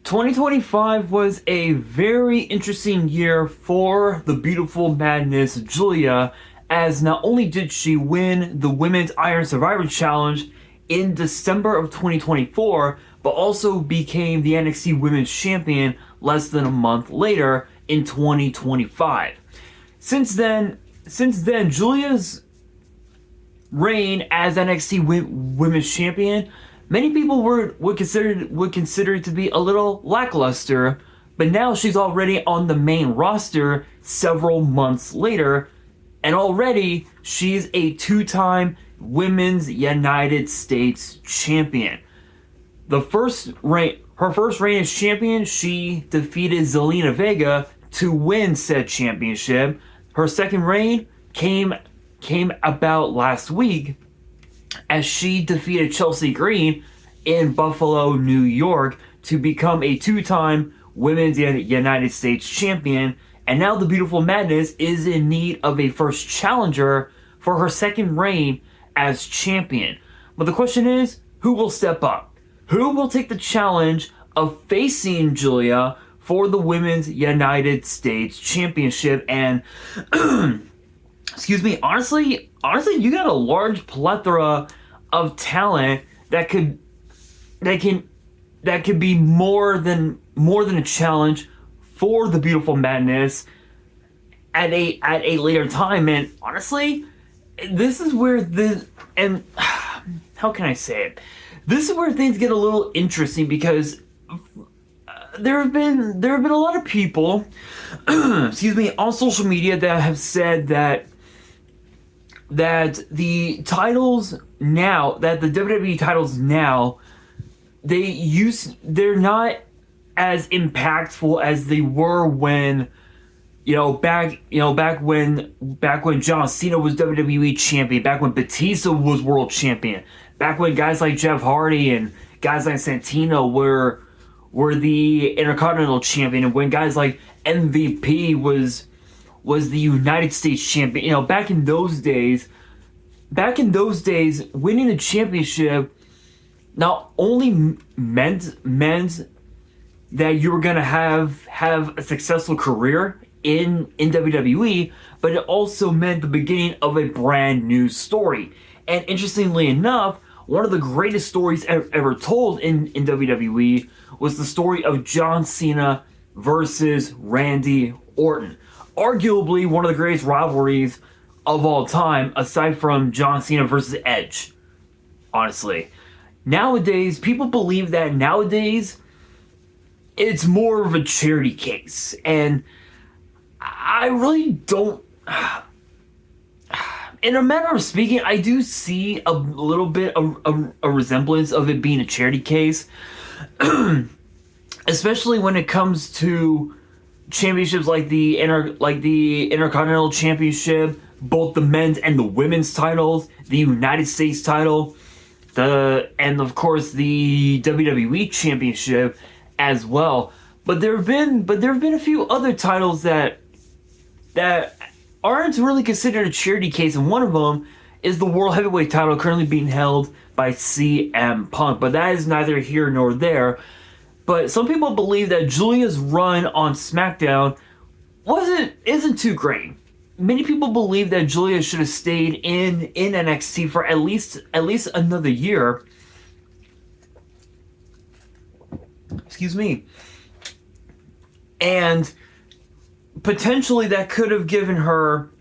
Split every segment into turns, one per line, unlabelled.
2025 was a very interesting year for the beautiful madness Giulia, as not only did she win the Women's Iron Survivor Challenge in December of 2024, but also became the NXT Women's Champion less than a month later in 2025. Since then, Giulia's reign as NXT Women's Champion, many people would consider it to be a little lackluster, but now she's already on the main roster several months later, and already she's a two-time Women's United States Champion. Her first reign as champion, she defeated Zelina Vega to win said championship. Her second reign came about last week as she defeated Chelsea Green in Buffalo, New York to become a two-time Women's United States Champion. And now the beautiful madness is in need of a first challenger for her second reign as champion. But the question is, who will step up? Who will take the challenge of facing Giulia for the Women's United States Championship? And excuse me, honestly, you got a large plethora of talent that could be more than a challenge for the beautiful madness at a later time. And honestly, this is where how can I say it? This is where things get a little interesting, because there have been a lot of people excuse me, on social media that have said that the titles now, that the WWE titles now, they're not as impactful as they were when back when John Cena was WWE champion, back when Batista was world champion, back when guys like Jeff Hardy and guys like Santino were the Intercontinental champion, and when guys like MVP was the United States champion. Back in those days, winning the championship not only meant that you were gonna have a successful career in WWE, but it also meant the beginning of a brand new story. And interestingly enough, one of the greatest stories ever told in WWE was the story of John Cena versus Randy Orton. Arguably one of the greatest rivalries of all time, aside from John Cena versus Edge. Honestly. Nowadays, people believe that it's more of a charity case. And I really don't... In a manner of speaking, I do see a little bit of a resemblance of it being a charity case. Especially when it comes to championships like the Intercontinental Championship, both the men's and the women's titles, the United States title, and of course the WWE Championship as well. But there have been a few other titles that aren't really considered a charity case, and one of them is the World Heavyweight title currently being held by CM Punk. But that is neither here nor there. But some people believe that Giulia's run on SmackDown isn't too great. Many people believe that Giulia should have stayed in NXT for at least another year. Excuse me. And potentially that could have given her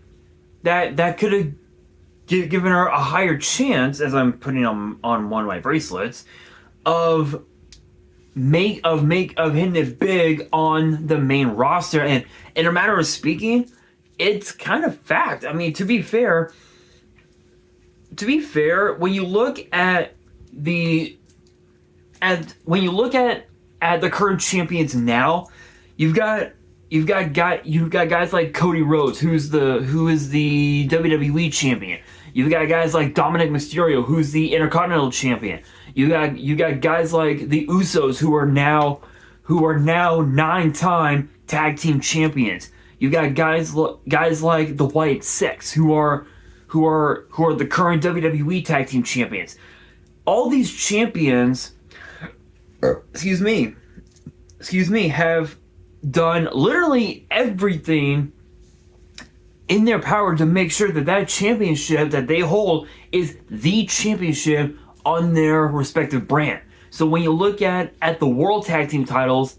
given her a higher chance, as I'm putting on one of my bracelets, of hitting it big on the main roster. And in a matter of speaking, it's kind of fact. I mean, to be fair, when you look at the current champions now, you've got guys like Cody Rhodes, who is the WWE champion. You've got guys like Dominic Mysterio, who's the Intercontinental champion. You got guys like the Usos, who are now 9-time tag team champions. You got guys like the White Six, who are the current WWE tag team champions. All these champions, excuse me, have done literally everything in their power to make sure that that championship that they hold is the championship on their respective brand. So when you look at the World Tag Team titles,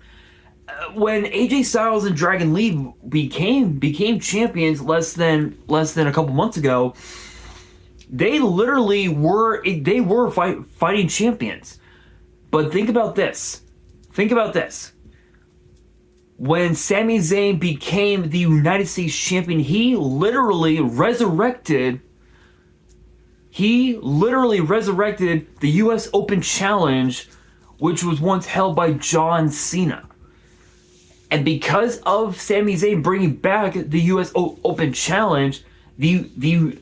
when AJ Styles and Dragon Lee became champions less than a couple months ago, they literally were fighting champions. But think about this. When Sami Zayn became the United States champion, he literally resurrected the US Open Challenge, which was once held by John Cena. And because of Sami Zayn bringing back the US Open Challenge, the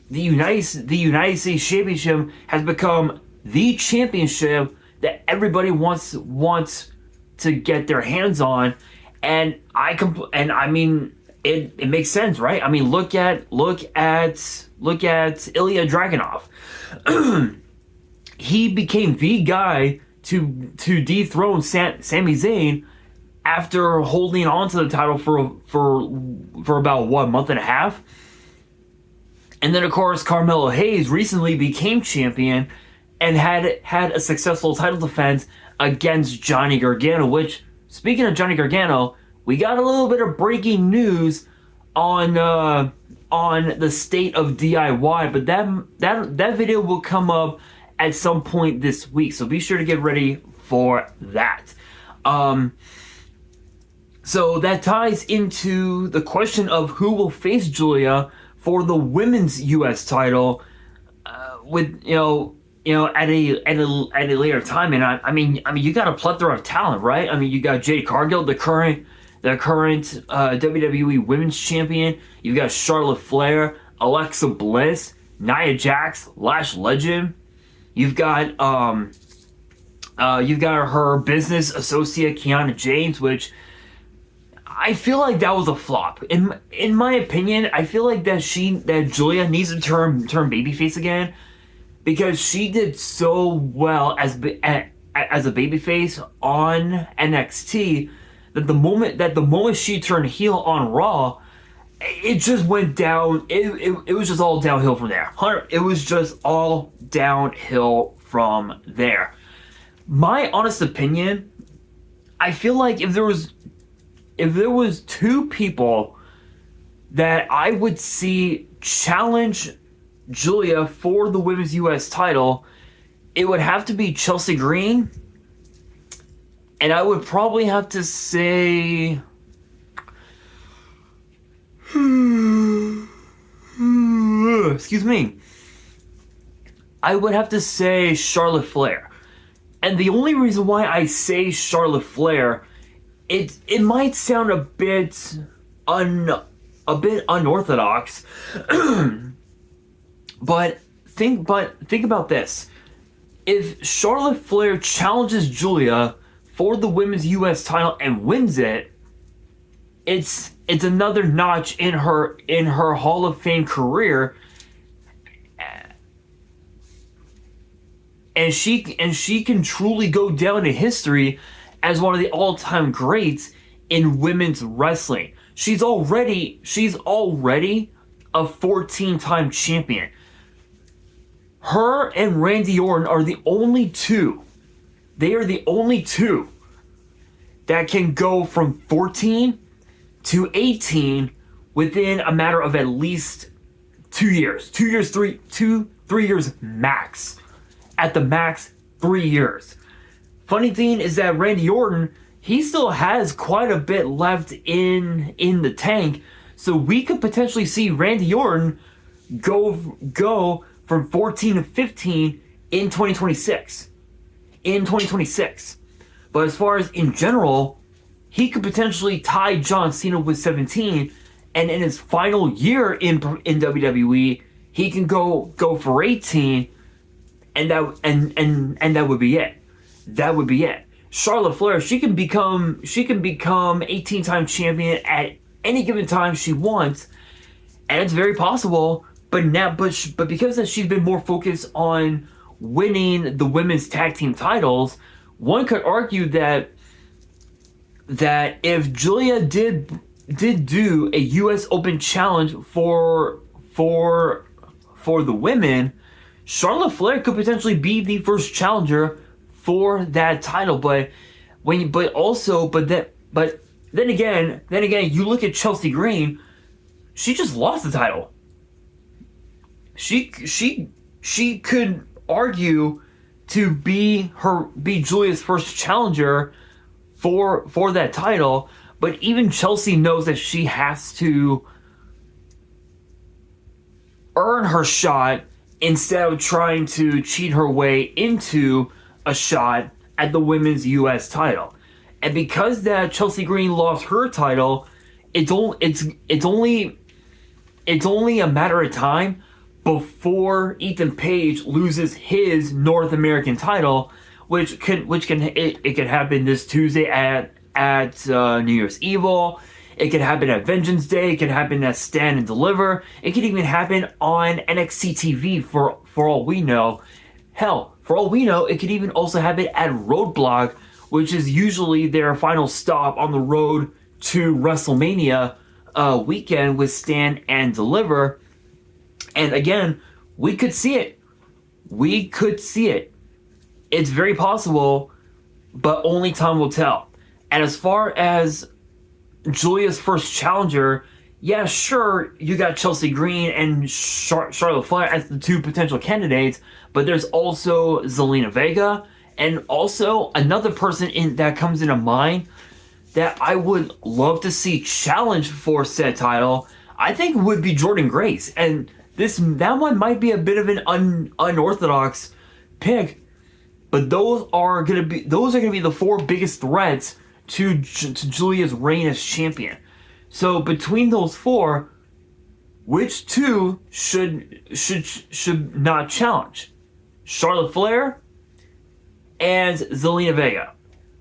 United States Championship has become the championship that everybody wants to get their hands on. And I mean, it makes sense, right? I mean, look at Ilya Dragunov. He became the guy to dethrone Sami Zayn after holding on to the title for about a month and a half. And then of course Carmelo Hayes recently became champion and had a successful title defense against Johnny Gargano, which, speaking of Johnny Gargano, we got a little bit of breaking news on the state of DIY, but that video will come up at some point this week, so be sure to get ready for that. So that ties into the question of who will face Giulia for the women's U.S. title, with at a later time. And I mean you got a plethora of talent, right? I mean, you got Jade Cargill, the current WWE Women's Champion. You've got Charlotte Flair, Alexa Bliss, Nia Jax, Lash Legend. You've got her business associate Kiana James, which I feel like that was a flop. In my opinion, I feel like that Giulia needs to turn babyface again, because she did so well as a babyface on NXT that the moment she turned heel on Raw, it just went down. It was just all downhill from there. It was just all downhill from there. My honest opinion, I feel like if there was two people that I would see challenge Giulia for the women's U.S. title, it would have to be Chelsea Green, and I would probably have to say excuse me, I would have to say Charlotte Flair. And the only reason why I say Charlotte Flair, it might sound a bit unorthodox, but think about this. If Charlotte Flair challenges Giulia for the women's U.S. title and wins it, it's another notch in her Hall of Fame career, and she can truly go down in history as one of the all-time greats in women's wrestling. She's already a 14-time champion. Her and Randy Orton are the only two. They are the only two that can go from 14 to 18 within a matter of at least 2 years. 3 years max. At the max, 3 years. Funny thing is that Randy Orton, he still has quite a bit left in the tank, so we could potentially see Randy Orton go from 14 to 15 in 2026. But as far as in general, he could potentially tie John Cena with 17, and in his final year in WWE, he can go for 18, and that would be it. That would be it. Charlotte Flair, she can become 18-time champion at any given time she wants, and it's very possible. But because she's been more focused on winning the women's tag team titles, one could argue that that if Giulia did do a U.S. Open challenge for the women, Charlotte Flair could potentially be the first challenger for that title. But then again, you look at Chelsea Green. She just lost the title. She could argue to be Giulia's first challenger for that title, but even Chelsea knows that she has to earn her shot instead of trying to cheat her way into a shot at the women's U.S. title. And because that Chelsea Green lost her title, it's only a matter of time before Ethan Page loses his North American title, which can happen this Tuesday at New Year's Evil. It could happen at Vengeance Day. It could happen at Stand and Deliver. It could even happen on NXT TV for all we know. Hell, for all we know, it could even also happen at Roadblock, which is usually their final stop on the road to WrestleMania weekend with Stand and Deliver. And again, we could see it. It's very possible, but only time will tell. And as far as Giulia's first challenger, yeah, sure, you got Chelsea Green and Charlotte Flair as the two potential candidates, but there's also Zelina Vega, and also another person that comes into mind that I would love to see challenge for said title, I think would be Jordynne Grace. And that one might be a bit of an unorthodox pick, but those are gonna be the four biggest threats to Giulia's reign as champion. So between those four, which two should not challenge? Charlotte Flair and Zelina Vega.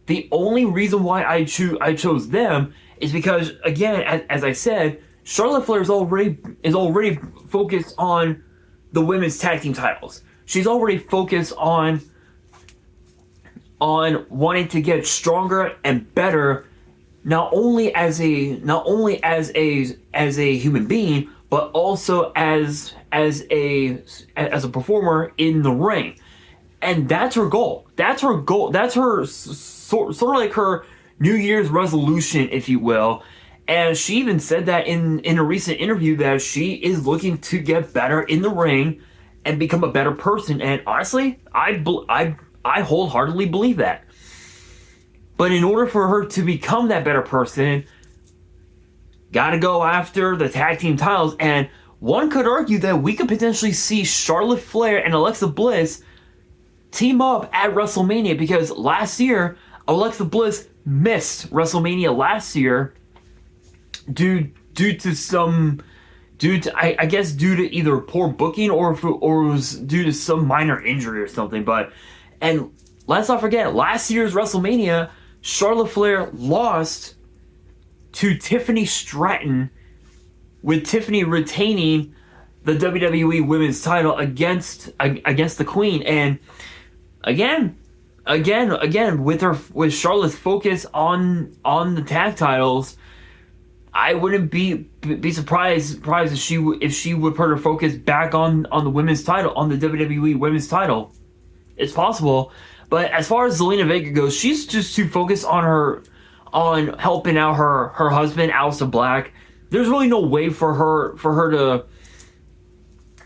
The only reason why I chose them is because, again, as I said, Charlotte Flair is already focused on the women's tag team titles. She's already focused on wanting to get stronger and better, not only as a human being, but also as a performer in the ring. And that's her goal. That's her sort of like her New Year's resolution, if you will. And she even said that in a recent interview that she is looking to get better in the ring and become a better person. And honestly, I wholeheartedly believe that. But in order for her to become that better person, gotta go after the tag team titles. And one could argue that we could potentially see Charlotte Flair and Alexa Bliss team up at WrestleMania, because last year Alexa Bliss missed WrestleMania last year due to either poor booking or it was due to some minor injury or something. And let's not forget, last year's WrestleMania, Charlotte Flair lost to Tiffany Stratton, with Tiffany retaining the WWE Women's title against the Queen. And again, with Charlotte's focus on the tag titles, I wouldn't be surprised if she would put her focus back on the women's title, on the WWE Women's title. It's possible. But as far as Zelina Vega goes, she's just too focused on helping out her husband, Aleister Black. There's really no way for her to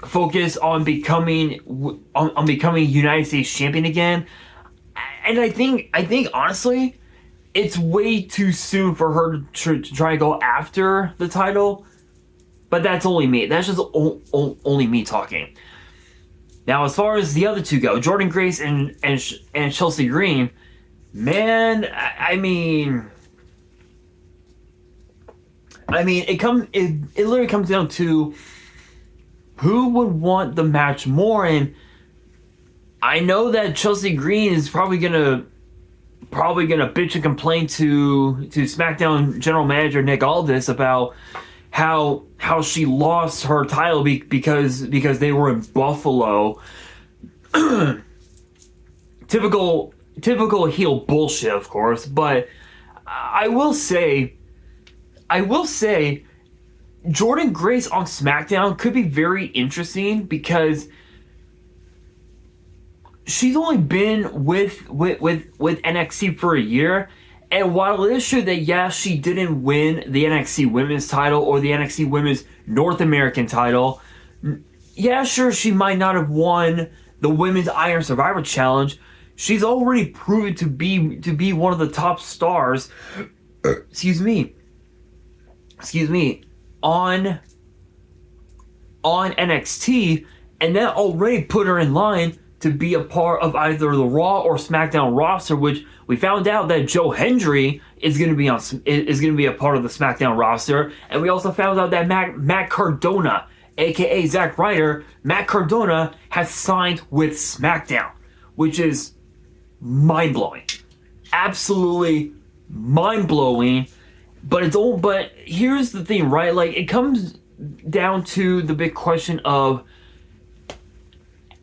focus on becoming United States champion again. And I think honestly, it's way too soon for her to try to go after the title. But that's only me. That's just only me talking. Now, as far as the other two go, Jordynne Grace and Chelsea Green, man, I mean, it literally comes down to who would want the match more. And I know that Chelsea Green is probably gonna bitch and complain to SmackDown General Manager Nick Aldis about how she lost her title because they were in Buffalo. Typical heel bullshit, of course. But I will say, Jordan Grace on SmackDown could be very interesting because she's only been with NXT for a year, and while it is true that she didn't win the NXT Women's title or the NXT Women's North American title, sure, she might not have won the Women's Iron Survivor Challenge. She's already proven to be one of the top stars. Excuse me, on NXT, and that already put her in line to be a part of either the Raw or SmackDown roster, which we found out that Joe Hendry is going to be a part of the SmackDown roster, and we also found out that Matt Cardona, aka Zack Ryder, Matt Cardona has signed with SmackDown, which is mind-blowing, absolutely mind-blowing. But here's the thing, right? Like, it comes down to the big question of,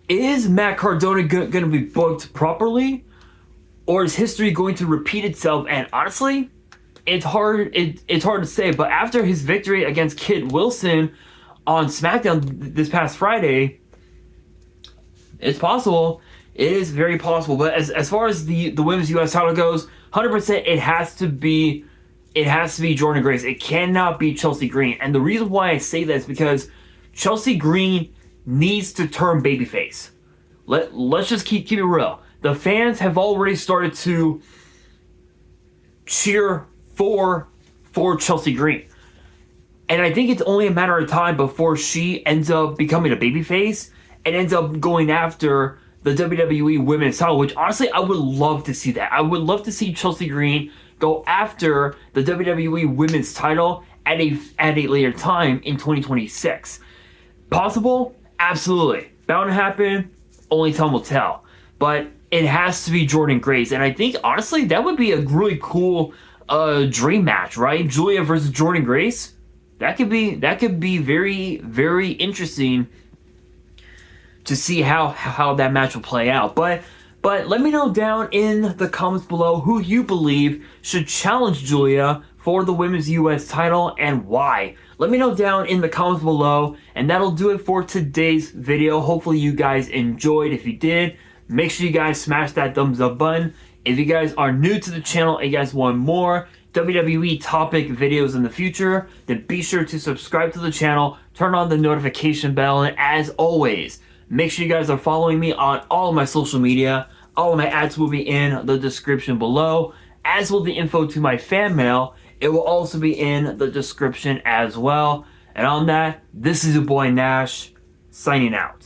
is Matt Cardona going to be booked properly, or is history going to repeat itself? And honestly, it's hard to say. But after his victory against Kid Wilson on SmackDown this past Friday, it's possible. It is very possible. But as far as the women's U.S. title goes, 100%, it has to be Jordan Grace. It cannot be Chelsea Green. And the reason why I say that is because Chelsea Green needs to turn babyface. Let's just keep it real. The fans have already started to cheer for Chelsea Green. And I think it's only a matter of time before she ends up becoming a babyface and ends up going after the WWE Women's title, which honestly, I would love to see that. I would love to see Chelsea Green go after the WWE Women's title at a later time in 2026. Possible? Absolutely. Bound to happen? Only time will tell. But it has to be Jordan Grace. And I think, honestly, that would be a really cool dream match, right? Giulia versus Jordan Grace. That could be very, very interesting to see how that match will play out. But let me know down in the comments below who you believe should challenge Giulia for the Women's US title and why. Let me know down in the comments below, and that'll do it for today's video. Hopefully you guys enjoyed. If you did, make sure you guys smash that thumbs up button. If you guys are new to the channel and you guys want more WWE topic videos in the future, then be sure to subscribe to the channel, turn on the notification bell, and as always, make sure you guys are following me on all of my social media. All of my ads will be in the description below, as will the info to my fan mail. It will also be in the description as well. And on that, this is your boy Nash, signing out.